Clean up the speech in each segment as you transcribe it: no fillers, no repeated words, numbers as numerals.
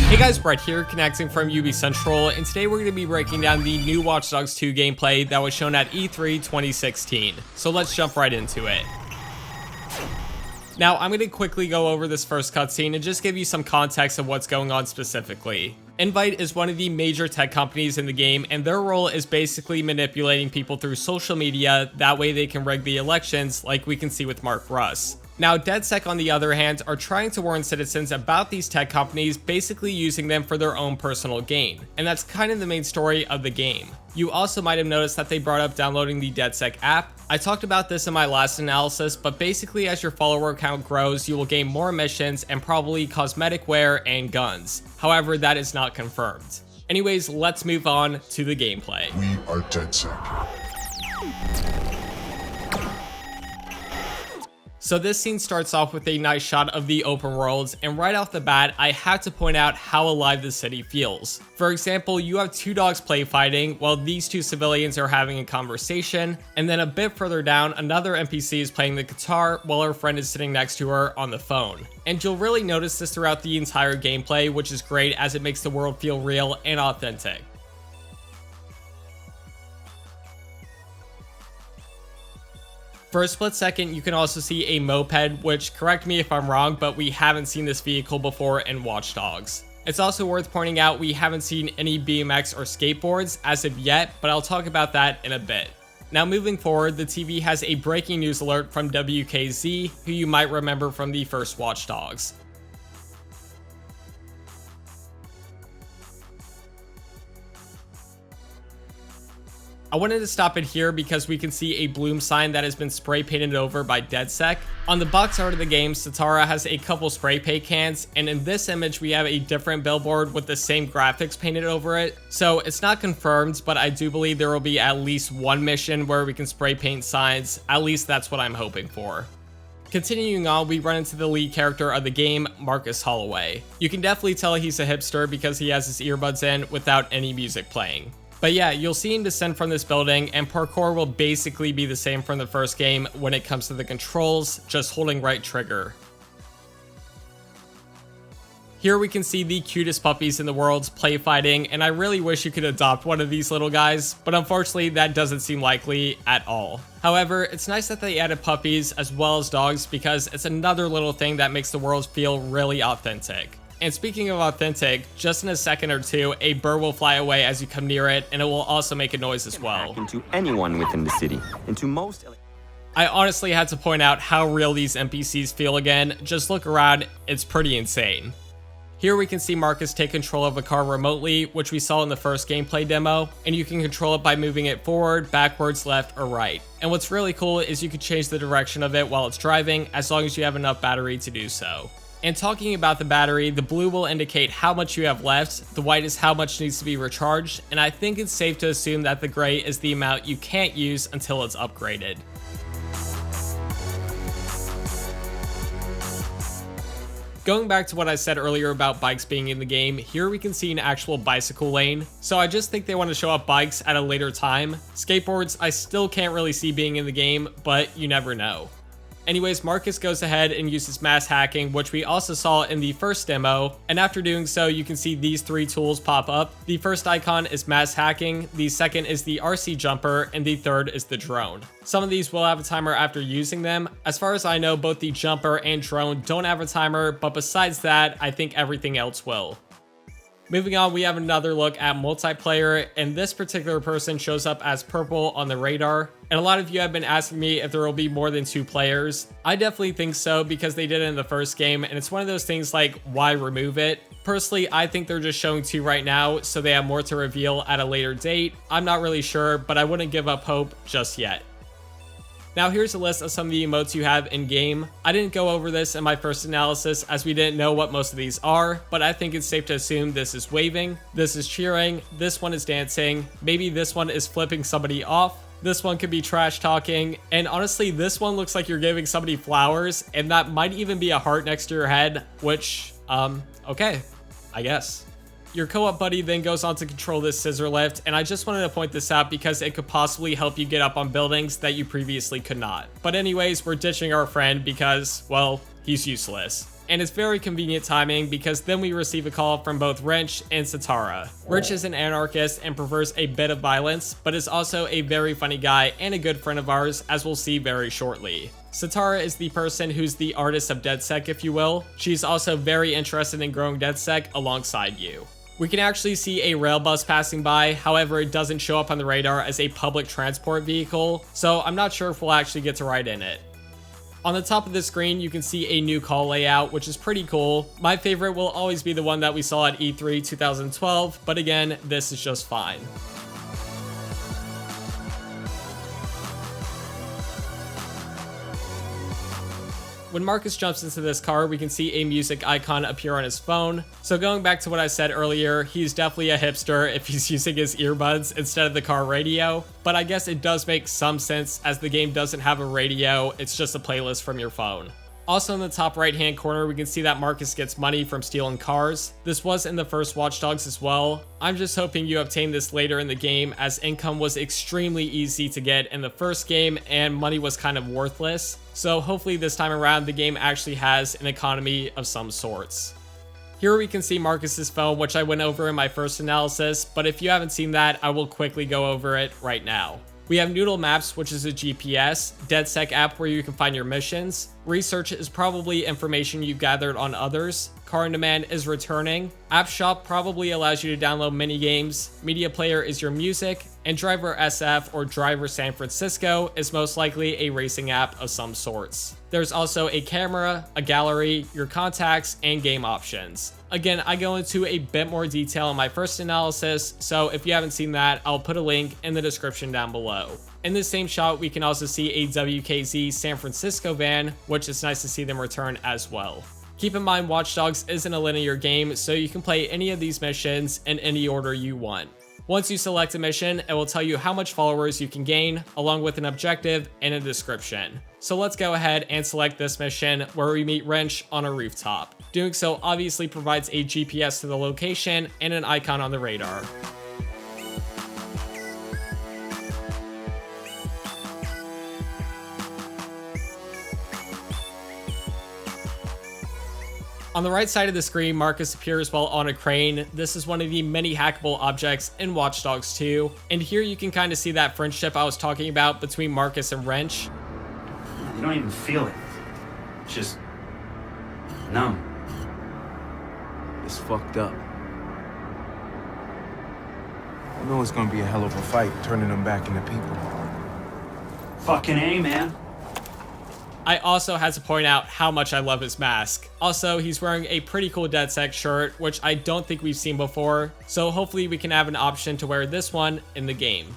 Hey guys, Brett here, connecting from UbiCentral, and today we're going to be breaking down the new Watch Dogs 2 gameplay that was shown at E3 2016. So let's jump right into it. Now, I'm going to quickly go over this first cutscene and just give you some context of what's going on specifically. Invite is one of the major tech companies in the game, and their role is basically manipulating people through social media, that way they can rig the elections like we can see with Mark Russ. Now, DedSec, on the other hand, are trying to warn citizens about these tech companies, basically using them for their own personal gain. And that's kind of the main story of the game. You also might have noticed that they brought up downloading the DedSec app. I talked about this in my last analysis, but basically as your follower count grows, you will gain more missions and probably cosmetic wear and guns. However, that is not confirmed. Anyways, let's move on to the gameplay. We are DedSec. So this scene starts off with a nice shot of the open worlds, and right off the bat, I have to point out how alive the city feels. For example, you have two dogs play fighting while these two civilians are having a conversation, and then a bit further down, another NPC is playing the guitar while her friend is sitting next to her on the phone. And you'll really notice this throughout the entire gameplay, which is great as it makes the world feel real and authentic. For a split second, you can also see a moped, which, correct me if I'm wrong, but we haven't seen this vehicle before in Watch Dogs. It's also worth pointing out we haven't seen any BMX or skateboards as of yet, but I'll talk about that in a bit. Now moving forward, the TV has a breaking news alert from WKZ, who you might remember from the first Watch Dogs. I wanted to stop it here because we can see a Bloom sign that has been spray painted over by DedSec. On the box art of the game, Sitara has a couple spray paint cans, and in this image we have a different billboard with the same graphics painted over it. So it's not confirmed, but I do believe there will be at least one mission where we can spray paint signs. At least that's what I'm hoping for. Continuing on, we run into the lead character of the game, Marcus Holloway. You can definitely tell he's a hipster because he has his earbuds in without any music playing. But yeah, you'll see him descend from this building, and parkour will basically be the same from the first game when it comes to the controls, just holding right trigger. Here we can see the cutest puppies in the world play fighting, and I really wish you could adopt one of these little guys, but unfortunately that doesn't seem likely at all. However, it's nice that they added puppies as well as dogs because it's another little thing that makes the world feel really authentic. And speaking of authentic, just in a second or two, a bird will fly away as you come near it, and it will also make a noise as well. Into anyone within the city, into most. I honestly had to point out how real these NPCs feel again. Just look around, it's pretty insane. Here we can see Marcus take control of a car remotely, which we saw in the first gameplay demo, and you can control it by moving it forward, backwards, left, or right. And what's really cool is you can change the direction of it while it's driving, as long as you have enough battery to do so. And talking about the battery, the blue will indicate how much you have left, the white is how much needs to be recharged, and I think it's safe to assume that the gray is the amount you can't use until it's upgraded. Going back to what I said earlier about bikes being in the game, here we can see an actual bicycle lane, so I just think they want to show up bikes at a later time. Skateboards I still can't really see being in the game, but you never know. Anyways, Marcus goes ahead and uses mass hacking, which we also saw in the first demo, and after doing so, you can see these three tools pop up. The first icon is mass hacking, the second is the RC jumper, and the third is the drone. Some of these will have a timer after using them. As far as I know, both the jumper and drone don't have a timer, but besides that, I think everything else will. Moving on, we have another look at multiplayer, and this particular person shows up as purple on the radar. And a lot of you have been asking me if there will be more than 2 players. I definitely think so because they did it in the first game, and it's one of those things like, why remove it? Personally, I think they're just showing 2 right now, so they have more to reveal at a later date. I'm not really sure, but I wouldn't give up hope just yet. Now here's a list of some of the emotes you have in game. I didn't go over this in my first analysis as we didn't know what most of these are, but I think it's safe to assume this is waving, this is cheering, this one is dancing, maybe this one is flipping somebody off, this one could be trash talking, and honestly this one looks like you're giving somebody flowers, and that might even be a heart next to your head, which, okay, I guess. Your co-op buddy then goes on to control this scissor lift, and I just wanted to point this out because it could possibly help you get up on buildings that you previously could not. But anyways, we're ditching our friend because, well, he's useless. and it's very convenient timing because then we receive a call from both Wrench and Sitara. Wrench is an anarchist and prefers a bit of violence, but is also a very funny guy and a good friend of ours, as we'll see very shortly. Sitara is the person who's the artist of DedSec, if you will. She's also very interested in growing DedSec alongside you. We can actually see a rail bus passing by, however it doesn't show up on the radar as a public transport vehicle, so I'm not sure if we'll actually get to ride in it. On the top of the screen, you can see a new call layout, which is pretty cool. My favorite will always be the one that we saw at E3 2012, but again, this is just fine. When Marcus jumps into this car, we can see a music icon appear on his phone. So going back to what I said earlier, he's definitely a hipster if he's using his earbuds instead of the car radio. But I guess it does make some sense as the game doesn't have a radio, it's just a playlist from your phone. Also in the top right hand corner, we can see that Marcus gets money from stealing cars. This was in the first Watch Dogs as well. I'm just hoping you obtain this later in the game, as income was extremely easy to get in the first game and money was kind of worthless. So hopefully this time around the game actually has an economy of some sorts. Here we can see Marcus's phone, which I went over in my first analysis, but if you haven't seen that, I will quickly go over it right now. We have Noodle Maps, which is a GPS, DedSec app where you can find your missions, Research is probably information you've gathered on others, Car on Demand is returning, App Shop probably allows you to download mini games, Media Player is your music, and Driver SF or Driver San Francisco is most likely a racing app of some sorts. There's also a camera, a gallery, your contacts, and game options. Again, I go into a bit more detail in my first analysis, so if you haven't seen that, I'll put a link in the description down below. In this same shot, we can also see a WKZ San Francisco van, which is nice to see them return as well. Keep in mind, Watch Dogs isn't a linear game, so you can play any of these missions in any order you want. Once you select a mission, it will tell you how much followers you can gain, along with an objective and a description. So let's go ahead and select this mission where we meet Wrench on a rooftop. Doing so obviously provides a GPS to the location and an icon on the radar. On the right side of the screen, Marcus appears while on a crane. This is one of the many hackable objects in Watch Dogs 2. And here you can kind of see that friendship I was talking about between Marcus and Wrench. You don't even feel it. It's just numb. It's fucked up. I know it's gonna be a hell of a fight turning them back into people. Fucking A, man. I also had to point out how much I love his mask. Also, he's wearing a pretty cool DedSec shirt, which I don't think we've seen before, so hopefully we can have an option to wear this one in the game.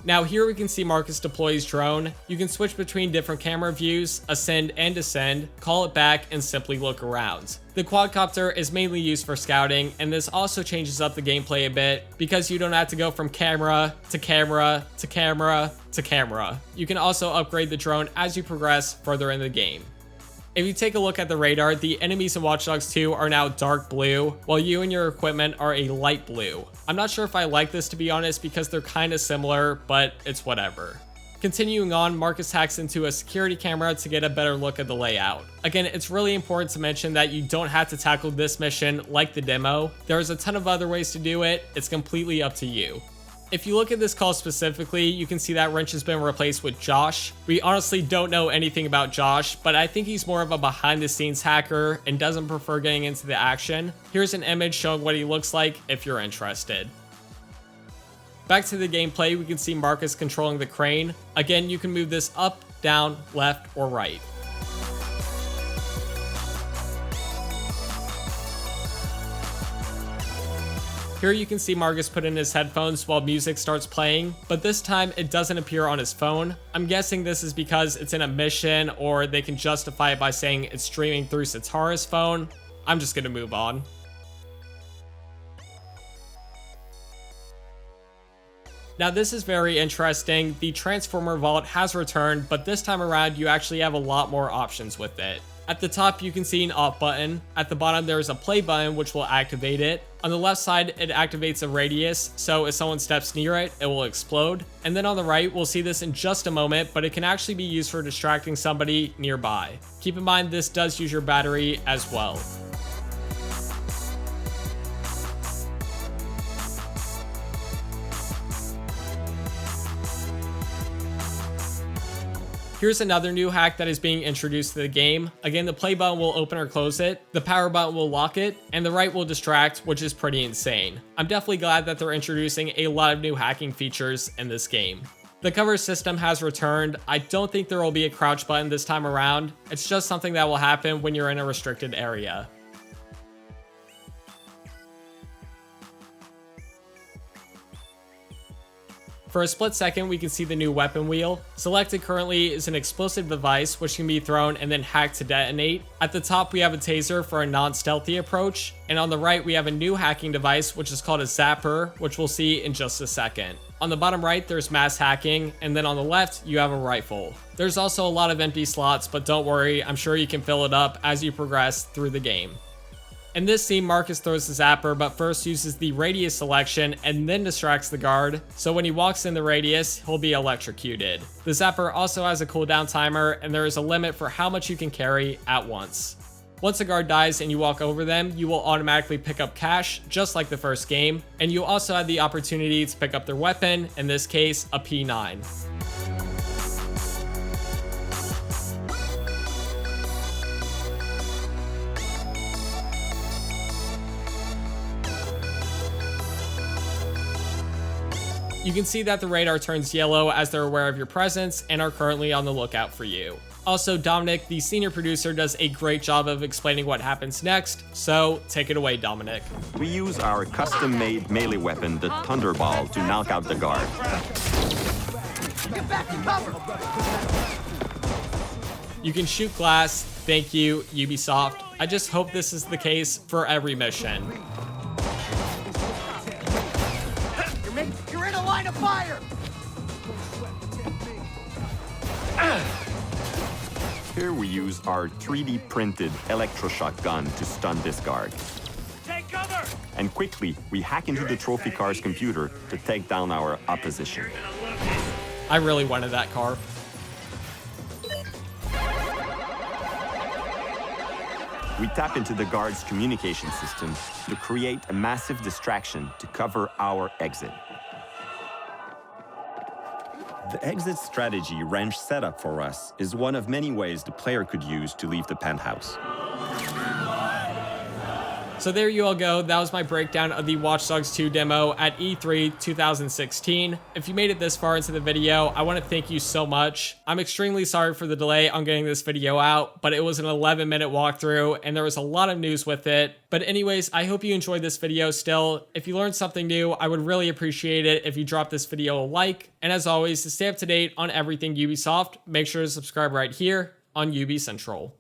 Now here we can see Marcus deploy his drone. You can switch between different camera views, ascend and descend, call it back, and simply look around. The quadcopter is mainly used for scouting, and this also changes up the gameplay a bit because you don't have to go from camera to camera to camera to camera. You can also upgrade the drone as you progress further in the game. If you take a look at the radar, the enemies in Watch Dogs 2 are now dark blue, while you and your equipment are a light blue. I'm not sure if I like this, to be honest, because they're kind of similar, but it's whatever. Continuing on, Marcus hacks into a security camera to get a better look at the layout. Again, it's really important to mention that you don't have to tackle this mission like the demo. There's a ton of other ways to do it, it's completely up to you. If you look at this call specifically, you can see that Wrench has been replaced with Josh. We honestly don't know anything about Josh, but I think he's more of a behind the scenes hacker and doesn't prefer getting into the action. Here's an image showing what he looks like if you're interested. Back to the gameplay, we can see Marcus controlling the crane. Again, you can move this up, down, left, or right. Here you can see Marcus put in his headphones while music starts playing, but this time it doesn't appear on his phone. I'm guessing this is because it's in a mission, or they can justify it by saying it's streaming through Sitara's phone. I'm just gonna move on. Now this is very interesting. The Transformer Vault has returned, but this time around you actually have a lot more options with it. At the top you can see an off button. At the bottom there is a play button which will activate it. On the left side it activates a radius, so if someone steps near it, it will explode. And then on the right, we'll see this in just a moment, but it can actually be used for distracting somebody nearby. Keep in mind this does use your battery as well. Here's another new hack that is being introduced to the game. Again, the play button will open or close it, the power button will lock it, and the right will distract, which is pretty insane. I'm definitely glad that they're introducing a lot of new hacking features in this game. The cover system has returned. I don't think there will be a crouch button this time around. It's just something that will happen when you're in a restricted area. For a split second, we can see the new weapon wheel. Selected currently is an explosive device which can be thrown and then hacked to detonate. At the top, we have a taser for a non-stealthy approach. And on the right, we have a new hacking device which is called a zapper, which we'll see in just a second. On the bottom right, there's mass hacking, and then on the left, you have a rifle. There's also a lot of empty slots, but don't worry, I'm sure you can fill it up as you progress through the game. In this scene, Marcus throws the zapper, but first uses the radius selection and then distracts the guard, so when he walks in the radius, he'll be electrocuted. The zapper also has a cooldown timer, and there is a limit for how much you can carry at once. Once a guard dies and you walk over them, you will automatically pick up cash, just like the first game, and you also have the opportunity to pick up their weapon, in this case, a P9. You can see that the radar turns yellow as they're aware of your presence and are currently on the lookout for you. Also, Dominic, the senior producer, does a great job of explaining what happens next, so take it away, Dominic. We use our custom-made melee weapon, the Thunderball, to knock out the guard. Get back to cover! You can shoot glass. Thank you, Ubisoft. I just hope this is the case for every mission. You're in a line of fire! Here we use our 3D printed electroshock gun to stun this guard. Take cover! And quickly, we hack into the trophy car's computer to take down our opposition. I really wanted that car. We tap into the guard's communication system to create a massive distraction to cover our exit. The exit strategy Wrench set up for us is one of many ways the player could use to leave the penthouse. So there you all go. That was my breakdown of the Watch Dogs 2 demo at E3 2016. If you made it this far into the video, I want to thank you so much. I'm extremely sorry for the delay on getting this video out, but it was an 11-minute walkthrough and there was a lot of news with it. But anyways, I hope you enjoyed this video still. If you learned something new, I would really appreciate it if you drop this video a like. And as always, to stay up to date on everything Ubisoft, make sure to subscribe right here on UbiCentral.